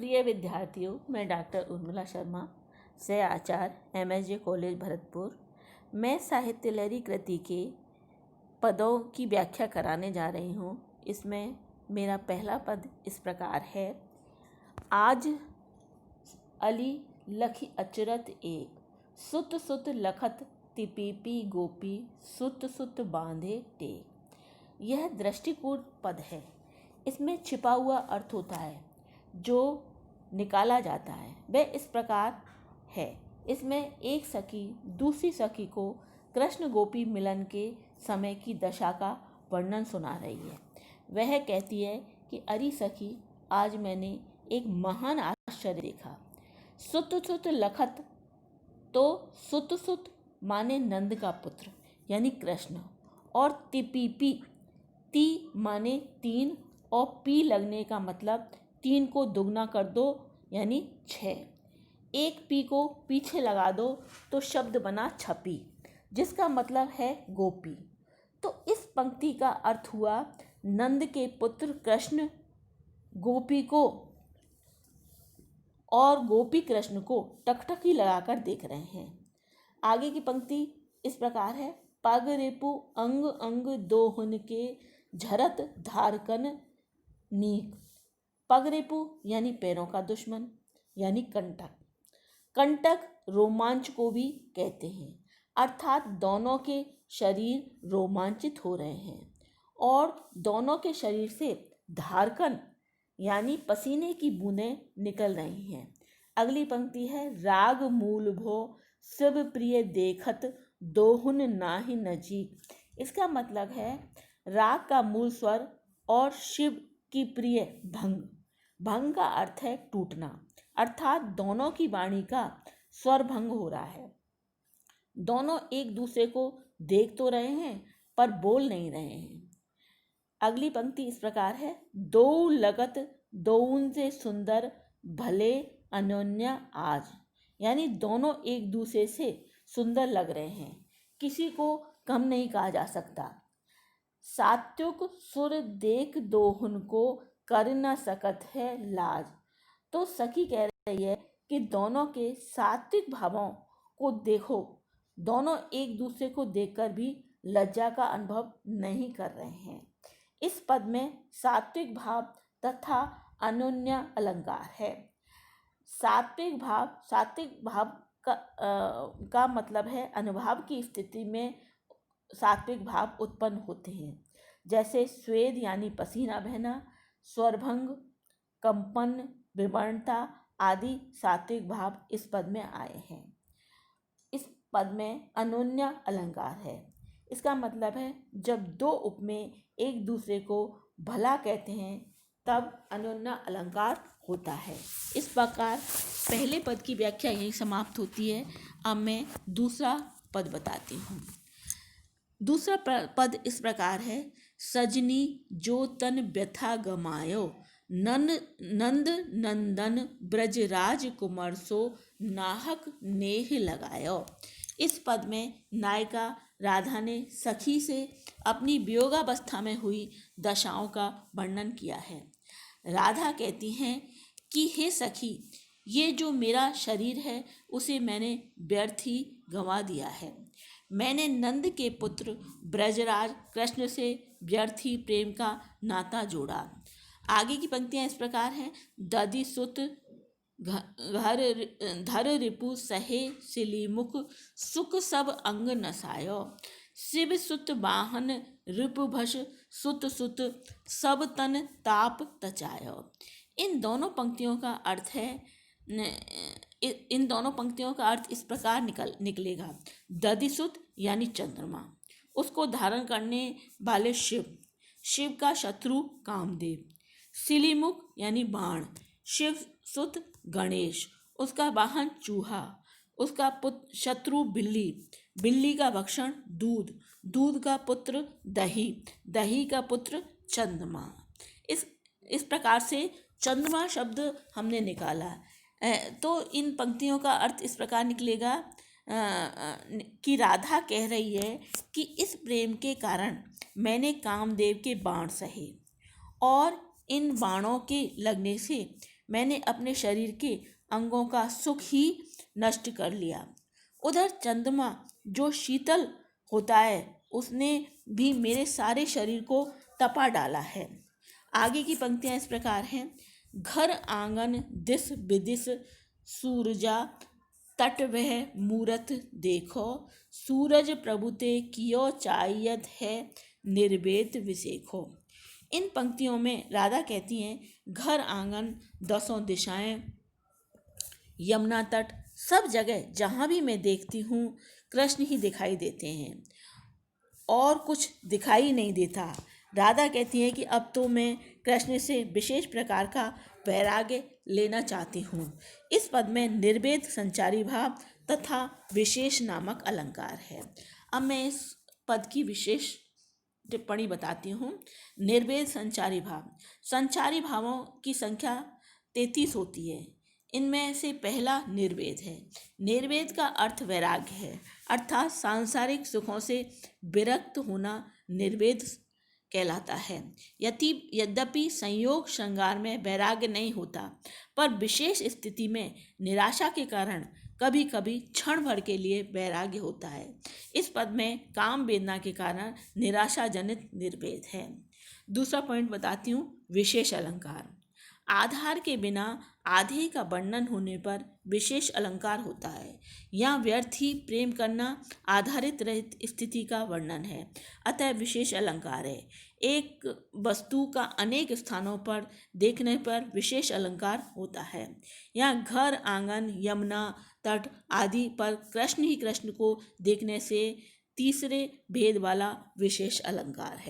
प्रिय विद्यार्थियों, मैं डॉक्टर उर्मिला शर्मा, सह आचार्य MSJ कॉलेज भरतपुर। मैं साहित्य लहरी कृति के पदों की व्याख्या कराने जा रही हूँ। इसमें मेरा पहला पद इस प्रकार है। आज अली लखी अचरत एक, सुत सुत लखत तिपीपी गोपी, सुत सुत बांधे टेक। यह दृष्टिपूर्ण पद है। इसमें छिपा हुआ अर्थ होता है जो निकाला जाता है, वह इस प्रकार है। इसमें एक सखी दूसरी सखी को कृष्ण गोपी मिलन के समय की दशा का वर्णन सुना रही है। वह कहती है कि अरे सखी, आज मैंने एक महान आश्चर्य देखा। सुत सुत लखत, तो सुत सुत माने नंद का पुत्र यानी कृष्ण, और तिपीपी, ती माने तीन, और पी लगने का मतलब तीन को दुगना कर दो यानी 6। एक पी को पीछे लगा दो तो शब्द बना छपी, जिसका मतलब है गोपी। तो इस पंक्ति का अर्थ हुआ नंद के पुत्र कृष्ण गोपी को और गोपी कृष्ण को टकटकी लगाकर देख रहे हैं। आगे की पंक्ति इस प्रकार है। पग रिपु अंग अंग दोहुन के, झरत धारकन नीक। पग रिपु यानी पैरों का दुश्मन यानी कंटक। कंटक रोमांच को भी कहते हैं, अर्थात दोनों के शरीर रोमांचित हो रहे हैं और दोनों के शरीर से धारकन यानी पसीने की बूंदें निकल रही हैं। अगली पंक्ति है। राग मूल भो शिव प्रिय देखत, दोहुन नाहि नजीक। इसका मतलब है राग का मूल स्वर और शिव की प्रिय भंग। भंग का अर्थ है टूटना, अर्थात दोनों की वाणी का स्वर भंग हो रहा है। दोनों एक दूसरे को देख तो रहे हैं पर बोल नहीं रहे हैं। अगली पंक्ति इस प्रकार है। दो लगत दोउन से सुंदर, भले अन्योन्या आज। यानी दोनों एक दूसरे से सुंदर लग रहे हैं, किसी को कम नहीं कहा जा सकता। सात्विक सुर देख दोहुन को, कर न सकत है लाज। तो सखी कह रही है कि दोनों के सात्विक भावों को देखो, दोनों एक दूसरे को देखकर भी लज्जा का अनुभव नहीं कर रहे हैं। इस पद में सात्विक भाव तथा अन्योन्या अलंकार है। सात्विक भाव का मतलब है अनुभाव की स्थिति में सात्विक भाव उत्पन्न होते हैं, जैसे स्वेद यानी पसीना बहना, स्वरभंग, कंपन, विवर्णता आदि सात्विक भाव इस पद में आए हैं। इस पद में अन्योन्या अलंकार है। इसका मतलब है जब दो उपमेय एक दूसरे को भला कहते हैं तब अन्योन्या अलंकार होता है। इस प्रकार पहले पद की व्याख्या यही समाप्त होती है। अब मैं दूसरा पद बताती हूँ। दूसरा पद इस प्रकार है। सजनी जो तन व्यथा गमायो, नंद नंदन ब्रजराज कुमार सो, नाहक नेह लगायो। इस पद में नायिका राधा ने सखी से अपनी वियोगावस्था में हुई दशाओं का वर्णन किया है। राधा कहती हैं कि हे सखी, ये जो मेरा शरीर है उसे मैंने व्यर्थ ही गंवा दिया है। मैंने नंद के पुत्र ब्रजराज कृष्ण से व्यर्थ ही प्रेम का नाता जोड़ा। आगे की पंक्तियां इस प्रकार हैं। दधि सुत घर धर रिपु सहे सिलीमुख, सुख सब अंग नसायो। शिव सुत वाहन रिपुभस, सुत सुत सब तन ताप तचायो। इन दोनों पंक्तियों का अर्थ इस प्रकार निकलेगा। दधिसुत यानी चंद्रमा, उसको धारण करने वाले शिव का शत्रु कामदेव। सिलीमुख यानी बाण, शिव सुत गणेश, उसका वाहन चूहा, उसका पुत्र शत्रु बिल्ली का भक्षण दूध का पुत्र दही का पुत्र चंद्रमा। इस प्रकार से चंद्रमा शब्द हमने निकाला। तो इन पंक्तियों का अर्थ इस प्रकार निकलेगा कि राधा कह रही है कि इस प्रेम के कारण मैंने कामदेव के बाण सहे और इन बाणों के लगने से मैंने अपने शरीर के अंगों का सुख ही नष्ट कर लिया। उधर चंद्रमा जो शीतल होता है उसने भी मेरे सारे शरीर को तपा डाला है। आगे की पंक्तियां इस प्रकार हैं। घर आंगन दिस विदिस सूरजा तट वह मूरत देखो, सूरज प्रभुते कियो चाहियत है निर्वेद विसेखो। इन पंक्तियों में राधा कहती हैं घर आंगन दसों दिशाएं यमुना तट सब जगह जहाँ भी मैं देखती हूँ कृष्ण ही दिखाई देते हैं और कुछ दिखाई नहीं देता। राधा कहती है कि अब तो मैं कृष्ण से विशेष प्रकार का वैराग्य लेना चाहती हूँ। इस पद में निर्वेद संचारी भाव तथा विशेष नामक अलंकार है। अब मैं इस पद की विशेष टिप्पणी बताती हूँ। निर्वेद संचारी भावों की संख्या 33 होती है। इनमें से पहला निर्वेद है। निर्वेद का अर्थ वैराग्य है, अर्थात सांसारिक सुखों से विरक्त होना निर्वेद कहलाता है। यद्यपि संयोग श्रृंगार में वैराग्य नहीं होता, पर विशेष स्थिति में निराशा के कारण कभी कभी क्षण भर के लिए वैराग्य होता है। इस पद में काम वेदना के कारण निराशा जनित निर्वेद है। दूसरा पॉइंट बताती हूँ, विशेष अलंकार। आधार के बिना आधे का वर्णन होने पर विशेष अलंकार होता है। यहाँ व्यर्थ ही प्रेम करना आधारित रहित स्थिति का वर्णन है, अतः विशेष अलंकार है। एक वस्तु का अनेक स्थानों पर देखने पर विशेष अलंकार होता है। यहाँ घर आंगन यमुना तट आदि पर कृष्ण ही कृष्ण को देखने से तीसरे भेद वाला विशेष अलंकार है।